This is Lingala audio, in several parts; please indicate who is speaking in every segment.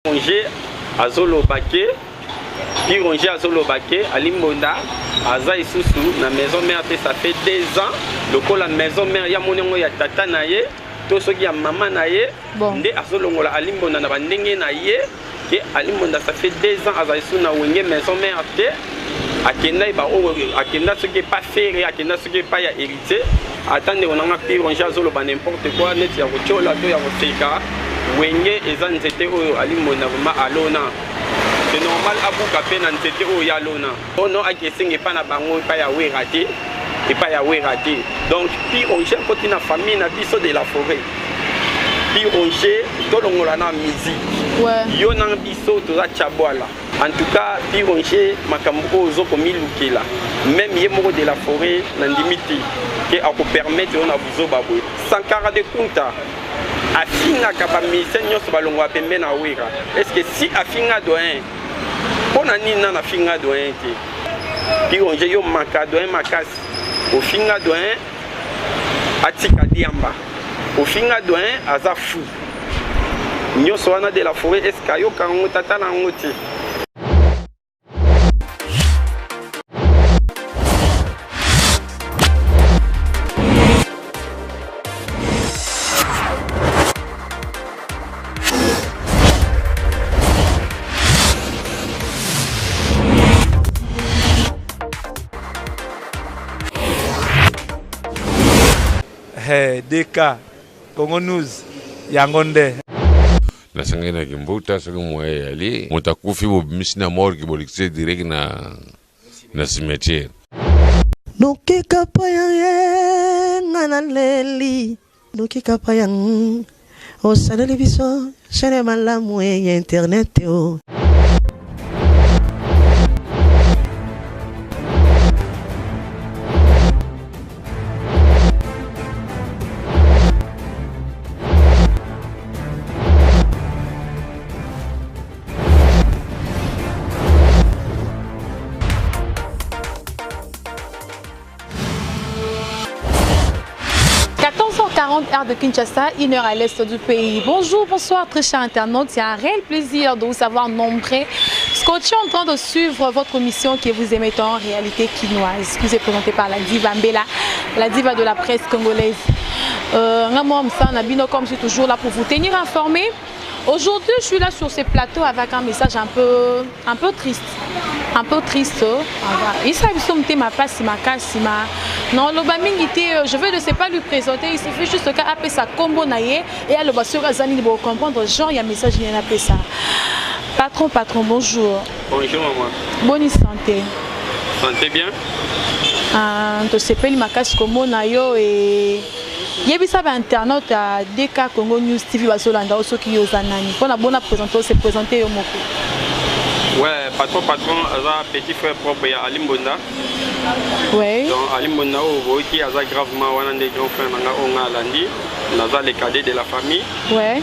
Speaker 1: Pironge azolobake Pironge azolobake alimbonda aza isusu na maison mère te ça fait 2 ans lokola maison mère ya monengo ya tata na ye to soki ya mama na ye nde azolongola alimbonda na bandenge na ye ke alimbonda ça fait 2 ans aza isusu na wenge maison mère te akenda ba o akenda soki pas faire akenda soki pas ya héritier attendre on a Pironge azoloba n'importe quoi net ya kochola to ya koseka wenge eza nzete oyo alimbonda vraiment alona. C'est normal à vous caper dans cette eau yalona. On a question pas na bango pas ya raté et pas ya raté. Donc Pironge côté na famille na biso de la forêt. Pironge to longola na musique. Ouais. Yo na biso to za chaboala. En tout cas Pironge makambo ozo komi lukela. Même yemoko de la forêt na limite que a ko permettre on a buzo babwe. Sankara de Kunta. Afinga kaba misenyo so balongwa pembe na wera. Est-ce que si afinga doyen on a ni na finga doyen te Pironge yo maka doyen makasi au finga doyen atika diamba au finga doyen aza fou nyoso wana de la forêt eskayo kango tata na ngoti.
Speaker 2: Deka Congo News Yangonde
Speaker 3: na sangena kimbuta sanga moye ali mutakufi bo misina morgue bolikse direct na cimetière
Speaker 4: Nuki kapayang nganaleli Nuki kapayang o sanele biso chane malamu e internet o.
Speaker 5: Heure de Kinshasa, 1 heure à l'est du pays. Bonjour, bonsoir, très chers internautes. C'est un réel plaisir de vous savoir nombreux. Scotché en train de suivre votre mission que vous émettez en réalité quinoise, qui vous est présentée par la diva Mbela, la diva de la presse congolaise. Comme je suis toujours là pour vous tenir informés. Aujourd'hui, je suis là sur ce plateau avec un message un peu triste. Un peu triste. Il s'agit ma place, ma casse, non, le Bamingité, je ne sais pas lui présenter, il suffit juste qu'à appeler ça combo naïe et à le basur Azani pour comprendre, genre, il y a un message, il y a un appelé ça. Patron, bonjour.
Speaker 1: Bonjour, maman.
Speaker 5: Bonne santé.
Speaker 1: Santé bien?
Speaker 5: Tu sais pas, ma casse combo naïe et. Il y a ça internaute à DK Congo News TV Basolanda aussi qui est aux anani. Pour la bonne présentation, c'est présenté au Moko.
Speaker 1: Ouais, patron, un petit frère propre à Alimbonda.
Speaker 5: Ouais.
Speaker 1: Donc Alimbonda, qui a gravement un des grands frères on a lundi, Naza les cadets de la famille. Ouais.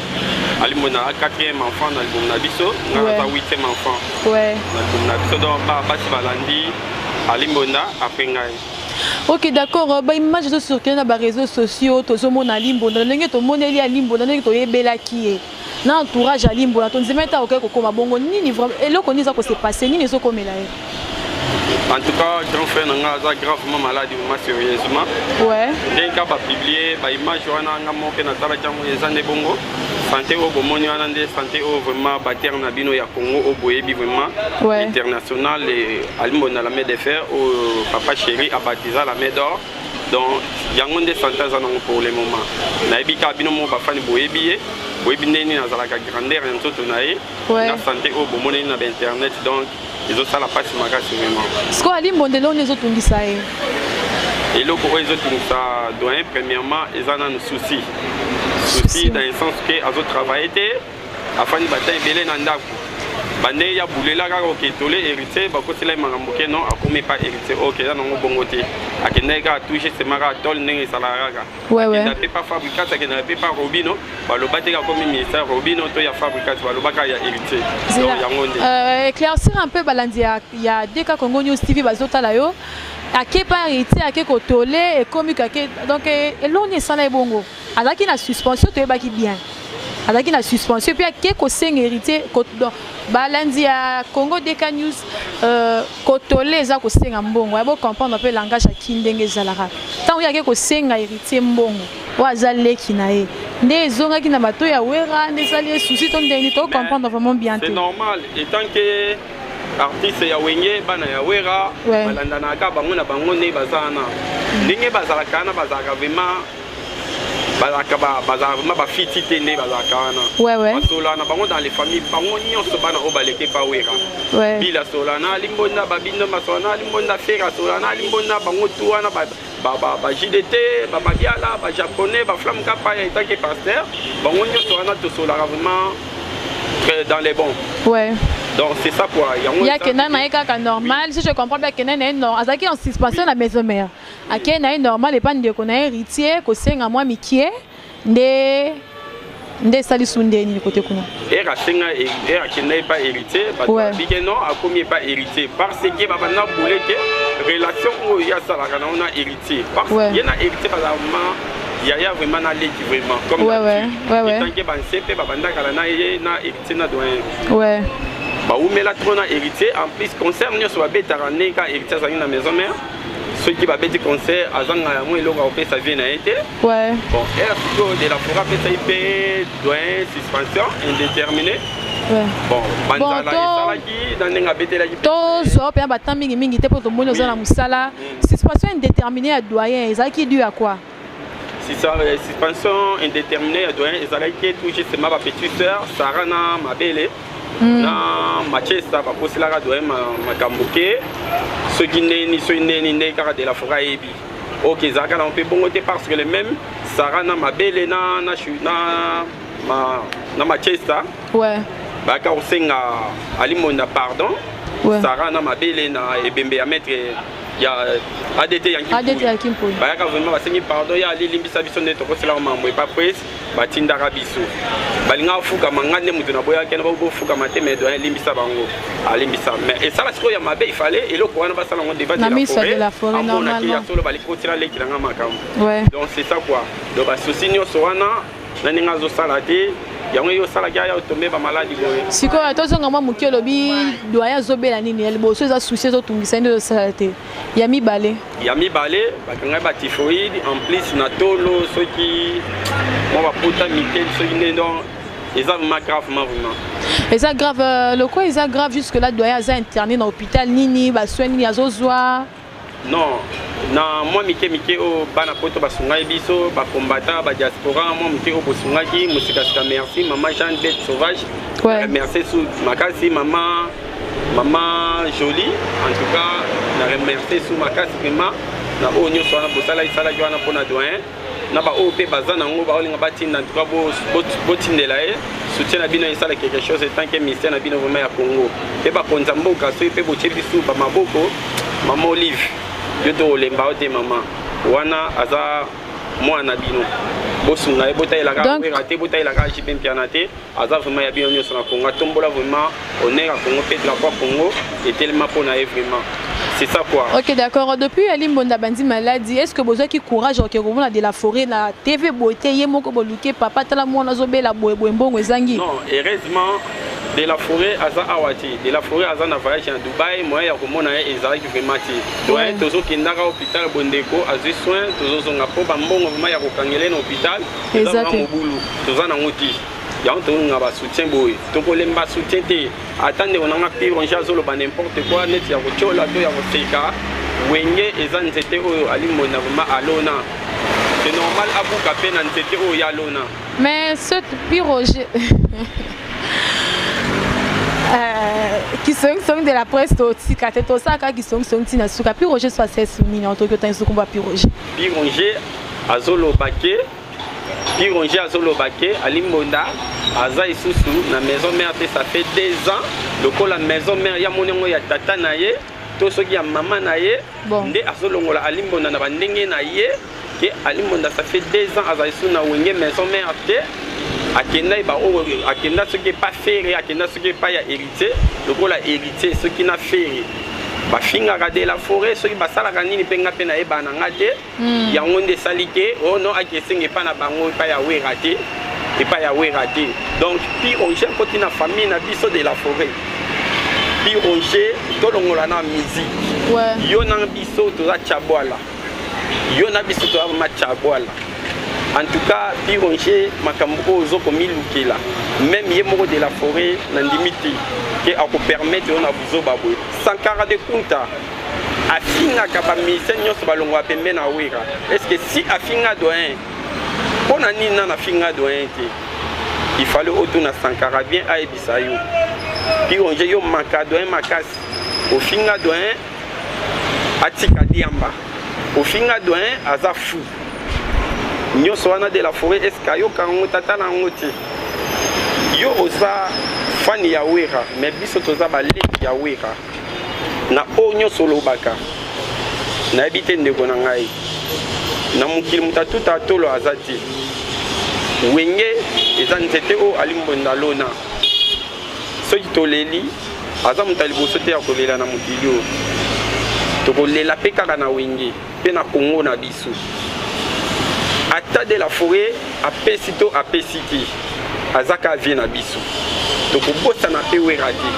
Speaker 1: Alimbonda a 4e enfant dans le Nabiso, Naza 8e enfant. Ouais. Dans le Nabiso, donc pas lundi, Alimbonda après Ngaï.
Speaker 5: Ok, d'accord. Image de circuler dans les réseaux sociaux, tout le monde a limbo, dans le tout le monde est à limbo, dans le tout est bella qui est. Dans l'entourage à limbo, dans ton zémeta au quelque comme bon, ni vraiment. Et là, on dit ça que c'est passé, ni les autres comme là.
Speaker 1: En tout cas, grand frère n'a gravement malade, sérieusement. Ouais. Dès qu'il a publié, image on a manqué dans la salle les années bongo. Santé au Bomoni, santé au vraiment bâtir Nabino ya Congo au Boyebi vraiment international et Alimbo dans la main de fer au papa chéri a baptisé la main d'or. Donc yango de santé pour le moment. Naibi kabino mo bafani Boyebi Boyebi neni na zalaka grandeur en tout naé. Na santé au Bomoni na internet donc ils ont ça la passe magasi vraiment.
Speaker 5: Ce qu'on Alimbo de l'on les autres dit ça.
Speaker 1: Et là pour les autres ça doit premièrement ils en ont un souci. Souci dans le sens que les autres travaillent afin de batailler belé nanda bande ya boulela ka ko tolé hérité ba ko sila mangamboke non akomi pas hérité OK là non bongoté akenda ka toucher ce mara tol ndenge salara ka ouais na peut pas fabriquer ça que na peut pas robino ba lo bateka comme ministère robino to ya fabriquer ba lo baka ya hérité donc yango
Speaker 5: éclaircir un peu balandi ya DK Congo News TV bazota la yo ake pas hérité ake ko tolé et comme ake donc et l'on est sans les bongo alaki na suspension to yebaki bien azalaki na suspension puis ake kosenga héritier balandi ya Congo DK News kotole eza kosenga mbongo ya bo comprendre pe langage ya kindenge ezalaka tant ake kosenga héritier mbongo wa azaleki na ye nde ezongaki na bato ya wera nde ezali souci to ndeni to comprendre vraiment bien.
Speaker 1: C'est normal étant que artiste ya wenge bana ya wera balandanaka bango na bango nde bazana ndenge bazalaka na bazalaka vraiment bazalaka bafiti te nde bazalaka wana basolana bango dans les familles bango nyonso bana oyo baleke pa wera bila solana alimbonda babindo basolana alimbonda fera solana alimbonda bango tu wana JDT babiala bajaponais baflamme kapa ya etake pasteur bango nyonso wana tosolaka vraiment dans les bons. Donc c'est ça quoi.
Speaker 5: Il y a Kenan est normal. Si je comprends bien, Kenan est normal. Azaki en suspension à la maison mère. À Kenan est normal et pas de qu'on a héritier, qu'on sait à moi Mickey, de Salisunde ni côté kuna.
Speaker 1: Et Rasenga et Kenan n'est pas héritier. Parce que non, à combien pas héritier. Parce que Baba n'a boulé que relation où il y a ça là, on a héritier. Parce qu'il y a héritier par exemple. Il y a vraiment un lait vraiment comme tant que ban CP babanda kala na héritier na doyen. Bah où mais là trop na héritier en plus concert nous sur bêta rané ka héritier ça na maison mère ceux qui va bêter concert azanga ya moi longa opé ça vient na été. Bon et plutôt de la forêt peut ça IP doyen suspension indéterminée. Bon banzala isalaki dans nga bêter la
Speaker 5: to so pe ba temps mingi te pour to moni ozana musala suspension indéterminée à doyen ezaki dû à quoi?
Speaker 1: Si ça suspension indéterminée à doyen ezalaki tout juste ma petite sœur Sarah na mabele na Manchester bakosela ka doyen makamboke ceux qui neni kara de la forêt ebi OK zaka on peut bongoter parce que le même Sarah na mabele na Manchester baka osenga alimonda pardon Sarah na mabele na ebembe ya maître ya ADT Yankimpoli bayaka vraiment basengi pardon ya limbisa biso nde tokosela mambo pas presse batindaka biso balinga fuka mangane mutu na boya kena bo fuka mate mais doyen limbisa bango alimbisa mais et ça la siko ya mabe il fallait et loko wana basala ngo débat
Speaker 5: de la forêt normalement
Speaker 1: ya solo balikotira leki langa makambo donc c'est ça quoi donc ba souci nyoso wana naninga zo sala te yango yo sala kya ya tombe ba maladi boye
Speaker 5: siko tozonga mwa mukelo bi doya zobela nini ya liboso za souci zo tungisa ndo sala te ya mibale bakanga ba typhoïde en plus na tolo ceux qui mo ba puta mitel ceux qui donc ils ont gravement vraiment eza grave le quoi eza grave jusque là doya za interné dans hôpital nini ba soigner ya zozwa non na moi mike o bana poto basunga biso ba combattant ba diaspora moi mike o bosungaki musikasika merci maman Jean Bête Sauvage merci sous makasi maman jolie en tout cas na remercier sous makasi vraiment na onyo sona bosala isala jwana pona doyen na ba OP bazana ngo ba olinga batinda en tout cas botindela soutien na bino isala quelque chose tant que ministère na bino vraiment ya Congo pe ba konzamboka so pe bochebi sous ba maboko maman Olive yoto lemba ote mama wana aza mwana bino bosunga ebota ilaka raté bota ilaka jipem pianate aza vraiment ya bino nyonso na Congo tombola vraiment honneur à Congo fait de la fois Congo et tellement pour na vraiment c'est ça quoi. OK d'accord depuis Alimbonda bandi maladie est-ce que besoin qui courage que vous de la forêt na TV beauté yemoko boluke papa tala mwana zobela boye mbongo ezangi non heureusement de la forêt aza awati de la forêt aza na voyage en Dubaï moi ya komona ezalaki vraiment ti doit tozo kindaka hôpital bondeko azui soin tozo zonga po bambongo vraiment ya kokangela na hôpital ezalaki mobulu toza na ngoti ya on nga ba soutien boy to kolemba soutien te attendre on nga pire on jazo lo ba n'importe quoi net ya kochola to ya koteka wenge eza nzete oyo alimona vraiment alona c'est normal abuka pe na nzete oyo ya alona mais ce piroge qui sont de la presse aussi quand tu ça qui sont tina suka piroge soit c'est soumis en tout cas tant qu'on va piroge azolo baké piroge azolo baké alimonda aza isusu na maison mère ça fait 2 ans donc la maison mère ya monengo ya tata na ye to soki ya maman na ye nde azolongola alimonda na bandenge na ye ke alimonda ça fait 2 ans aza isusu na wenge maison mère te akenda ba o akenda ce qui pas faire akenda ce qui pas ya héritier donc la héritier ce qui n'a fait ba finga de la forêt ce qui ba sala kanini penga pena e bana ngate ya ngonde salike oh non akesenga pa na bango pa ya we raté
Speaker 1: et pas ya raté. Donc puis on cherche côté na famille na biso de la forêt. Puis on cherche tout le monde na musique.
Speaker 5: Ouais.
Speaker 1: Yo na biso to za chaboala. Yo na biso to ma chaboala. En tout cas, puis on cherche makambo zo komi lukela. Même yemoko de la forêt na limite qui a ko permettre on a buzo babwe. Sankara de Kunta. Afinga kaba mission nyos balongwa pembe na wera. Est-ce que si afinga doyen on a ni na finga doyen il fallait autour Sankara bien à Ebisayo. Puis on j'ai yo makadoyen makas. Au finga doyen atika diamba. Au finga doyen azafu. Nyoso wana de la forêt eskayo kango tata na ngoti. Yo oza fani ya wera mais biso toza ba leki ya wera. Na onyo solo baka. Na habite ndeko na ngai. Na mukili mutatuta tolo azati. Wenge eza nzete o alimbonda lona soki toleli aza mutu liboso te ya kolela na mokili oyo tokolela mpe kaka na wenge mpe na kongo na biso ata de la forêt apesi to apesi te aza ka vie na biso tokobosana mpe wera te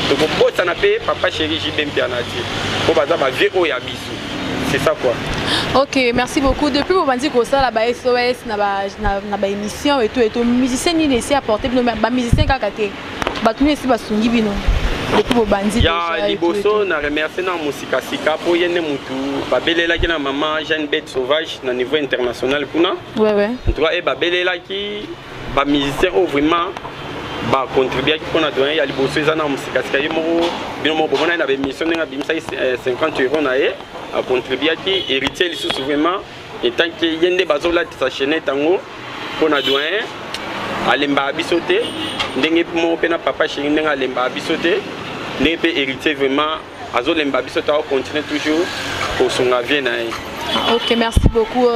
Speaker 1: tokobosana mpe papa chéri jibe mpe ana te mpo baza bavie oyo ya biso. C'est ça quoi.
Speaker 5: Ok, merci beaucoup. Depuis vous m'avez dit que ça, la SOS, na émission et tout, musicien ni laissé apporter, mais musicien kakate, battu ici basungi bino. Depuis vous bandits.
Speaker 1: Ya liboso na remercier na musika sika pour yende mutu, babelela ki na maman Jeanne Bête Sauvage na niveau international kuna.
Speaker 5: Ouais ouais.
Speaker 1: En tout cas et babelela ki ba musicien au vraiment ba contribuer qui qu'on a donné ya liboso ezana musika sika yemo bino mo bomona na émission nga bimisa 50 € na ye. A contribuer qui héritier les sous vraiment et tant que yende bazola sa chaîne tango pour na doyen alemba abisote ndenge mo pena papa chéri ndenga alemba abisote ndenge héritier vraiment azolemba abisote a continuer toujours pour son avenir na.
Speaker 5: OK, merci beaucoup.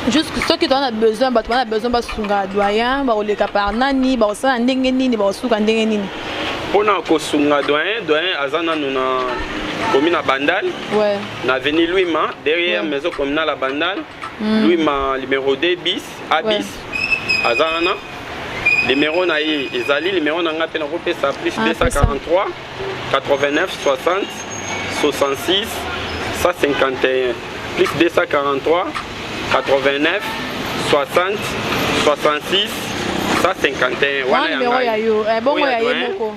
Speaker 5: Juste ceux qui ont besoin de sunga doyen ba oleka par nani ba osana ndenge nini ba osuka ndenge nini
Speaker 1: pona ko sunga doyen azana nuna commune à Bandal,
Speaker 5: ouais.
Speaker 1: Na avenue Louis-Ma, derrière maison communale à Bandal, Louis-Ma numéro 2 bis, A bis, Azana, numéro na Ezali, numéro na ngapena repé ça plus 243 89 60 66 151 plus 243 89 60 66 151
Speaker 5: voilà numéro ya yo bon ya yeboko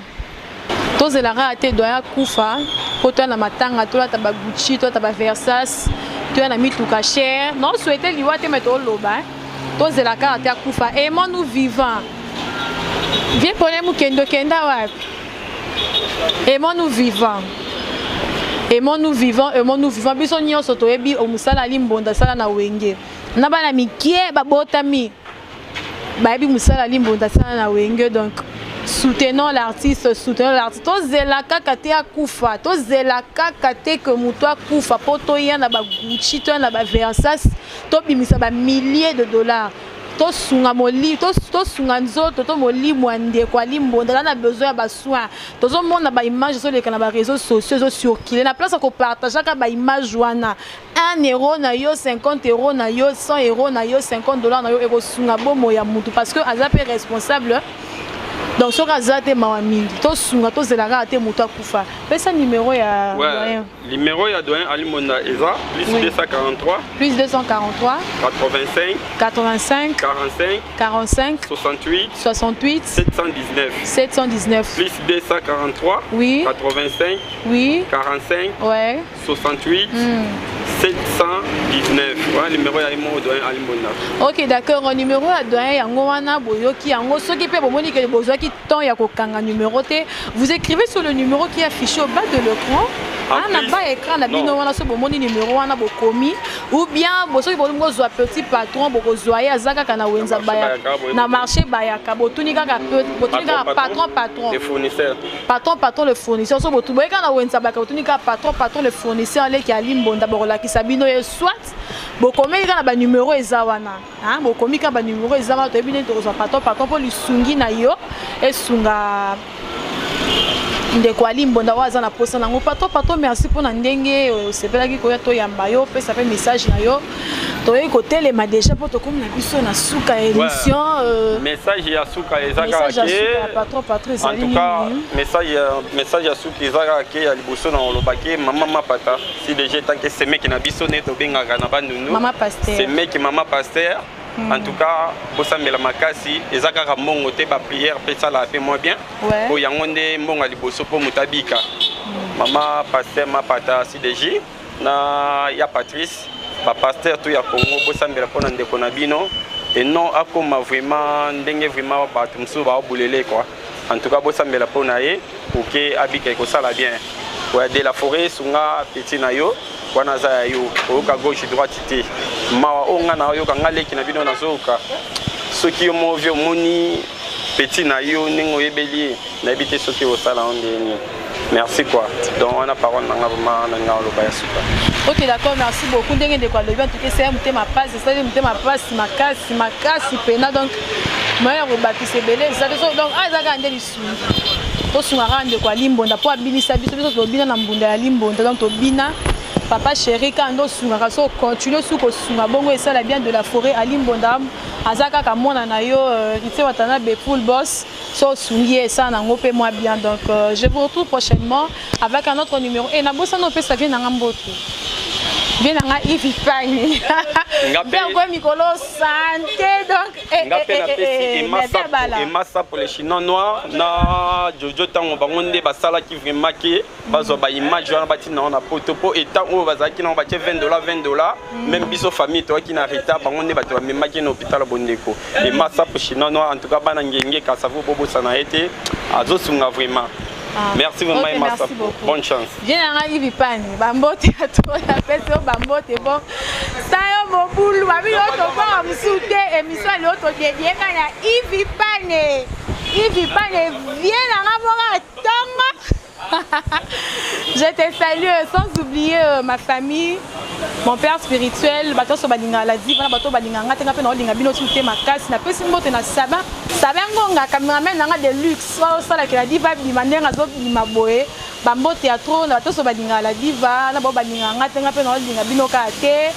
Speaker 5: tous la raté doya kufa poto na matanga to la tabaguchi to tabaversas to na mituka cher non souhaiter liwa te metto loba tous la carte ya kufa et moi nous vivants viens pour nous kendo kenda wapi et moi nous vivants et moi nous vivants biso nyonso to yebi o musala limbonda sala na wenge na bana mikie babotami ba yebi musala limbonda sala na wenge donc soutenons l'artiste, Tozelaka kate akufa, Tozelaka kate que muto kufa, poto ya na ba Gucci, to na ba Versace, to bimisa ba milliers de dollars. To sunga moli, to sunga nzoto, to moli mwande kwa limbonda na besoin ba soin. Tozo mona ba image sur les canaux réseaux sociaux sur qui na place ko partager ka ba image wana. 1 € na yo, 50 € na yo, 100 € na yo, 50 $ na yo e ko sunga bomo ya mutu parce que azape responsable. Donc sur Azate Mawamindi, to sunga to zelaka te muto akufa. Pesa numéro ya doyen.
Speaker 1: Numéro ya doyen Alimonda Eza plus 243
Speaker 5: plus 243
Speaker 1: 85 45 68 719 plus 243
Speaker 5: oui
Speaker 1: 85
Speaker 5: oui
Speaker 1: 45
Speaker 5: ouais
Speaker 1: 68 719 voilà numéro ya doyen Alimonda.
Speaker 5: OK d'accord, au numéro ya doyen yango wana boyoki yango soki pe bomoni ke bozwaki temps ya kokanga numéro te, vous écrivez sur le numéro qui est affiché au bas de l'écran. On n'a pas écran la bino wana so bomoni numéro wana bokomi ou bien bosoki bolingo zo petit patron bokozoya azaka kana wenza baya na marché baya kabotuni kaka botuni kaka patron
Speaker 1: le fournisseur
Speaker 5: le fournisseur so botu boyeka na wenza baya botuni kaka patron le fournisseur le ki alimbonda bokolakisa bino ye soit bokomi kaka na ba numéro eza wana hein bokomi kaka ba numéro eza wana to ebine to zo patron po lisungi na yo esunga ndeko alimbonda waza na posa nango patron merci pour na ndenge sepelaki koya to yamba yo pe ça fait message na yo toye côté les ma déjà pour comme na biso na suka émission
Speaker 1: message ya suka ezaka
Speaker 5: ke
Speaker 1: en tout cas message ya suka ezaka ke ya liboso na olobaki mama mapata si déjà tant que c'est mec na biso ne to bengaka na bandunu
Speaker 5: mama pasteur
Speaker 1: c'est mec mama pasteur en tout cas bosambela makasi ezaka mbongo te ba prière pe ça la fait moins bien po yango nde mbongo liboso po mutabika mama pasteur mapata si déjà na ya Patrice ba pasteur tout ya Congo bosambela pona ndeko na bino et non akoma vraiment ndenge vraiment ba tumsu ba bulele quoi en tout cas bosambela pona ye OK abika ko sala bien ouais de la forêt sunga petit na yo wana za yo oka gauche droite te mawa onga na yo kanga leki na bino na zoka soki yo mo vio moni petit na yo ningo yebeli na bité soki au sala ondeni. Merci quoi. Donc on a parole dans le super.
Speaker 5: Ok d'accord, merci beaucoup. Ndenge de quoi le bien tout que c'est ma passe, c'est ma passe, ma casse pena donc moi on bâtisse belé ça donc ça gande lisu. To sunga de quoi limbonda po abilisa biso to bina na mbunda ya limbonda donc to bina papa chéri quand on sunga so continue sous ko sunga bongo et ça la bien de la forêt à limbonda azaka ka mona na yo ite watana be full boss so sungi ça na ngopé moi bien donc je vous retrouve prochainement avec un autre numéro et na bossa no pesa vient na ngamboto bien nga Yves Ipani bien quoi Mikolo santé donc
Speaker 1: et massa pour les chinois noirs na jojo tango bangonde basala ki vraiment ki bazo ba image wana batina on a potopo et tant on bazaki na ba $20 même biso famille toi qui na reta bangonde bato même maki na hôpital bondeko et massa pour chinois noirs en tout cas bana ngenge ka ça vous bobo sana été azo sunga vraiment. Merci vraiment okay, merci beaucoup. Bonne chance.
Speaker 5: Viens à Yves Ipani, bambote à toi, la personne bambote bon. Ça y est mon boulot, ma vie autre part me souter émission l'autre dédié quand ya Yves Ipani. Yves Ipani viens à avoir je te salue sans oublier ma famille, mon père spirituel, bato so balinga la diva, bato balinga ngate ngape na olinga bino tuté makasi na pesi mbote na saba. Sabangonga cameraman nanga de luxe, so la que la diva bimandenga zo bimaboé, bambo théâtre na bato so balinga la diva, na bo balinga ngate ngape na olinga bino kate.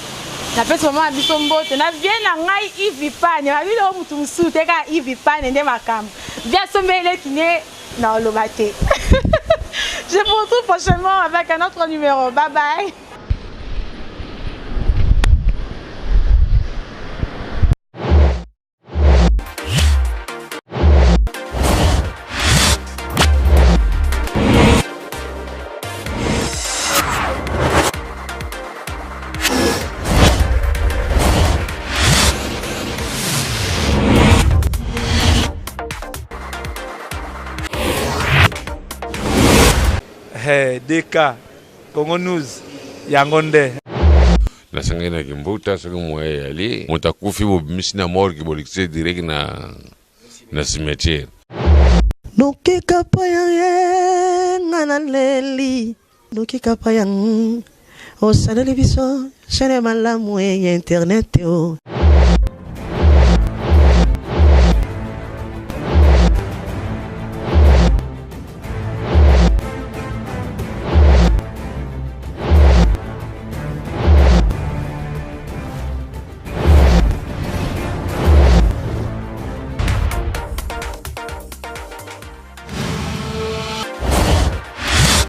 Speaker 5: Na pesi mama biso mbote na vient na ngai Yves Ipani, ba bino mutu musute ka Yves Ipani nde makam. Via sombele kiné na olobate. Je vous retrouve prochainement avec un autre numéro. Bye bye.
Speaker 2: DK Congo News Yangonde
Speaker 3: na sangena kimbuta sanga moye ali mutakufi bobimisina morgue bolikse direct na cimetière
Speaker 4: Nuki kapayang nganaleli Nuki kapayang o salele biso chane malamu e internet o